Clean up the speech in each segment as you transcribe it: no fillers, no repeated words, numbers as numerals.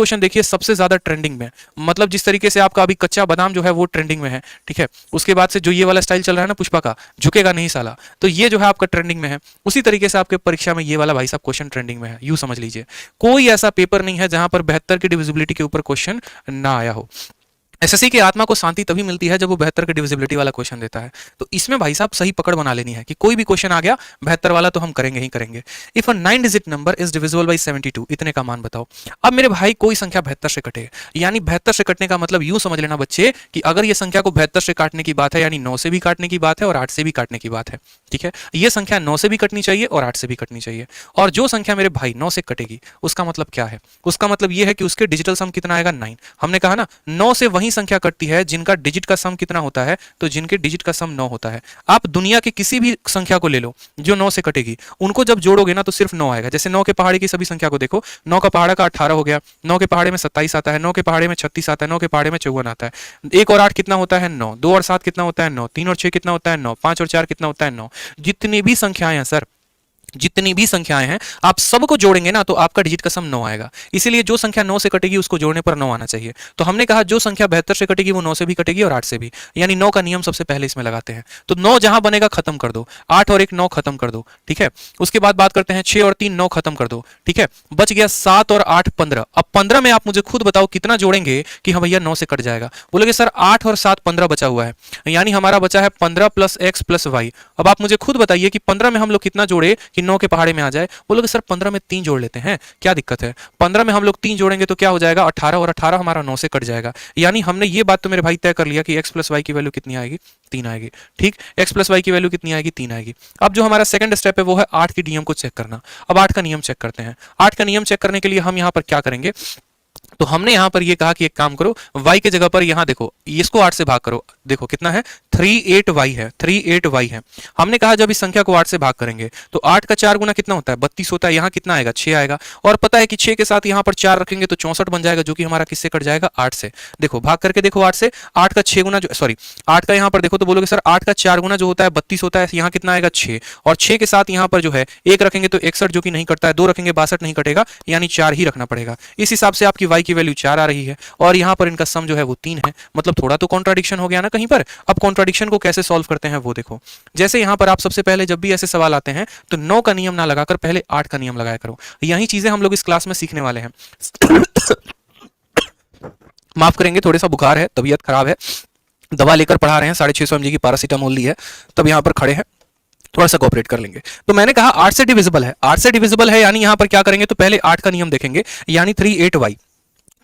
Question देखिए सबसे ज्यादा ट्रेंडिंग में, मतलब जिस तरीके से आपका अभी कच्चा बादाम जो है वो ट्रेंडिंग में है, ठीक है, उसके बाद से जो ये वाला स्टाइल चल रहा है ना पुष्पा का, झुकेगा नहीं साला, तो ये जो है आपका ट्रेंडिंग में है, उसी तरीके से आपके परीक्षा में ये वाला भाई साहब क्वेश्चन ट्रेंडिंग में है, यूं समझ लीजिए। कोई ऐसा पेपर नहीं है जहां पर 72 की डिविजिबिलिटी के ऊपर क्वेश्चन ना आया हो। एसएससी की आत्मा को शांति तभी मिलती है जब वो 72 की डिविजिबिलिटी वाला क्वेश्चन देता है। तो इसमें भाई साहब सही पकड़ बना लेनी है कि कोई भी क्वेश्चन आ गया 72 वाला तो हम करेंगे ही करेंगे। If a 9 digit number is divisible by 72, इतने का मान बताओ। अब मेरे भाई कोई संख्या 72 से कटे, यानी 72 से कटने का मतलब यूं समझ लेना बच्चे कि अगर ये संख्या को 72 से काटने की बात है, यानी 9 से भी काटने की बात है और 8 से भी काटने की बात है, ठीक है, ये संख्या 9 से भी कटनी चाहिए और 8 से भी कटनी चाहिए। और जो संख्या मेरे भाई 9 से कटेगी उसका मतलब क्या है, उसका मतलब ये है कि उसके डिजिटल सम कितना आएगा 9। हमने कहा ना 9 से वही संख्या कटती है जिनका डिजिट का सम कितना होता है, तो जिनके डिजिट का सम 9 होता है। आप दुनिया की किसी भी संख्या को ले लो जो 9 से कटेगी, उनको जब जोड़ोगे ना तो सिर्फ 9 आएगा। जैसे 9 के पहाड़े की सभी संख्या को देखो, 9 का पहाड़ा का 18 हो गया, 9 के पहाड़े में 27 आता है, 9 के पहाड़े में 36 आता है, 9 के पहाड़े में 54 आता है। 1 और 8 कितना होता है 9, 2 और 7 कितना होता है 9, 3 और 6 कितना होता है 9, 5 और 4 कितना होता है 9। जितनी भी संख्याएं हैं सर, जितनी भी संख्याएं हैं आप सबको जोड़ेंगे ना तो आपका डिजिट का सम 9 आएगा। इसीलिए जो संख्या 9 से कटेगी उसको जोड़ने पर 9 आना चाहिए। तो हमने कहा जो संख्या 72 से कटेगी वो 9 से भी कटेगी और 8 से भी, यानी 9 का नियम सबसे पहले इसमें लगाते हैं। तो 9 जहां बनेगा खत्म कर दो, 8 और 1 9 खत्म कर दो, ठीक है। उसके बाद बात करते हैं 6 और 3 9 खत्म कर दो, ठीक है। बच गया 7 और 8 15। अब 15 में आप मुझे खुद बताओ कितना जोड़ेंगे कि हाँ भैया 9 से कट जाएगा। बोलोगे सर 8 और 7 15 बचा हुआ है, यानी हमारा बचा है 15 प्लस एक्स प्लस वाई। अब आप मुझे खुद बताइए कि 15 में हम लोग कितना जोड़े कि 9 के पहाड़े में आ जाए। बोलोगे सर 15 में 3 जोड़ लेते हैं, क्या दिक्कत है। 15 में हम लोग 3 जोड़ेंगे तो क्या हो जाएगा 18, और 18 हमारा 9 से कट जाएगा। यानी हमने ये बात तो मेरे भाई तय कर लिया कि x प्लस वाई की वैल्यू कितनी आएगी 3 आएगी, ठीक। x प्लस वाई की वैल्यू कितनी आएगी 3 आएगी। अब जो हमारा सेकंड स्टेप है वो है 8 के नियम को चेक करना। अब 8 का नियम चेक करते हैं। 8 का नियम चेक करने के लिए हम यहाँ पर क्या करेंगे, तो हमने यहां पर ये कहा कि एक काम करो, y के जगह पर यहां देखो इसको 8 से भाग करो, देखो कितना है 38y है, 38y है। हमने कहा जब इस संख्या को 8 से भाग करेंगे तो 8 का 4 गुना कितना होता है 32 होता है, यहां कितना आएगा 6 आएगा। और पता है कि 6 के साथ यहां पर 4 रखेंगे तो 64 बन जाएगा, जो कि हमारा किससे कट जाएगा 8 से। देखो भाग करके देखो 8 से, 8 का 6 गुना जो सॉरी 8 का यहां पर देखो तो बोलोगे सर 8 का 4 गुना जो होता है 32 होता है, यहां कितना आएगा 6, और 6 के साथ यहां पर जो है 1 रखेंगे तो 61 जो कि नहीं कटता है, 2 रखेंगे 62 नहीं कटेगा, यानी 4 ही रखना पड़ेगा। इस हिसाब से आपकी y की वैल्यू 4 आ रही है और यहां पर इनका सम जो है वो 3 है। मतलब थोड़ा तो कॉन्ट्राडिक्शन हो गया ना कहीं पर। अब कॉन्ट्राडिक्शन को कैसे सॉल्व करते हैं वो देखो। जैसे यहां पर आप सबसे पहले जब भी ऐसे सवाल आते हैं तो 9 का नियम ना लगाकर पहले 8 का नियम लगाया करो। यही चीजें हम लोग इस क्लास में सीखने वाले हैं। माफ करेंगे, थोड़ा सा बुखार है, तबीयत खराब है, दवा लेकर पढ़ा रहे हैं, 650 mg की पैरासीटामोल ली है, तब यहां पर खड़े हैं, थोड़ा सा कोऑपरेट कर लेंगे। तो मैंने कहा 8 से डिविजिबल है, 8 से डिविजिबल है, यानी यहां पर क्या करेंगे तो पहले 8 का नियम देखेंगे, यानी 38y।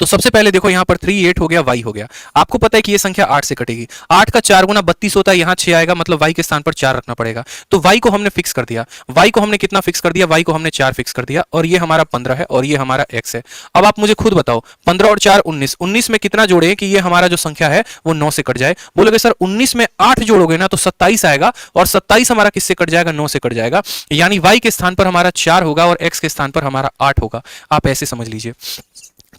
तो सबसे पहले देखो यहां पर 38 हो गया, y हो गया। आपको पता है कि ये संख्या 8 से कटेगी। 8 का 4 गुना 32 होता है, यहां 6 आएगा, मतलब y के स्थान पर 4 रखना पड़ेगा। तो y को हमने फिक्स कर दिया। y को हमने कितना फिक्स कर दिया, y को हमने 4 फिक्स कर दिया, और ये हमारा 15 है और ये हमारा x है। अब आप मुझे खुद बताओ 15 और 4 19, 19 में कितना जोड़े कि ये हमारा जो संख्या है वो 9 से कट जाए। बोलोगे सर 19 में 8 जोड़ोगे ना तो 27 आएगा, और 27 हमारा किससे कट जाएगा 9 से कट जाएगा, यानी y के स्थान पर हमारा 4 होगा और x के स्थान पर हमारा 8 होगा। आप ऐसे समझ लीजिए,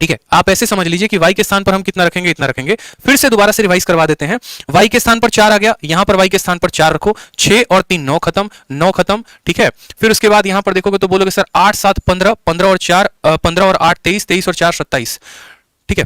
ठीक है। आप ऐसे समझ लीजिए कि y के स्थान पर हम कितना रखेंगे इतना रखेंगे। फिर से दोबारा से रिवाइज करवा देते हैं। y के स्थान पर 4 आ गया, यहां पर y के स्थान पर 4 रखो, 6 और 3 9 खत्म, 9 खत्म, ठीक है। फिर उसके बाद यहां पर देखोगे तो बोलोगे सर 8 7 15, 15 और 4 15 और 8 23, 23 और 4 27, ठीक है।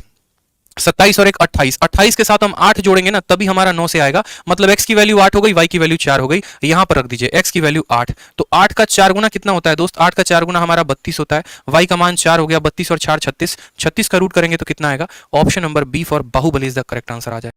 27 और 1 28, 28 के साथ हम 8 जोड़ेंगे ना तभी हमारा 9 से आएगा। मतलब x की वैल्यू 8 हो गई, y की वैल्यू 4 हो गई। यहां पर रख दीजिए x की वैल्यू 8। तो 8 का 4 गुना कितना होता है दोस्त, 8 का 4 गुना हमारा 32 होता है। y का मान 4 हो गया, 32 और 4 36, 36 का रूट करेंगे तो कितना आएगा। Option number B for Baahubali is the correct answer आ जाए।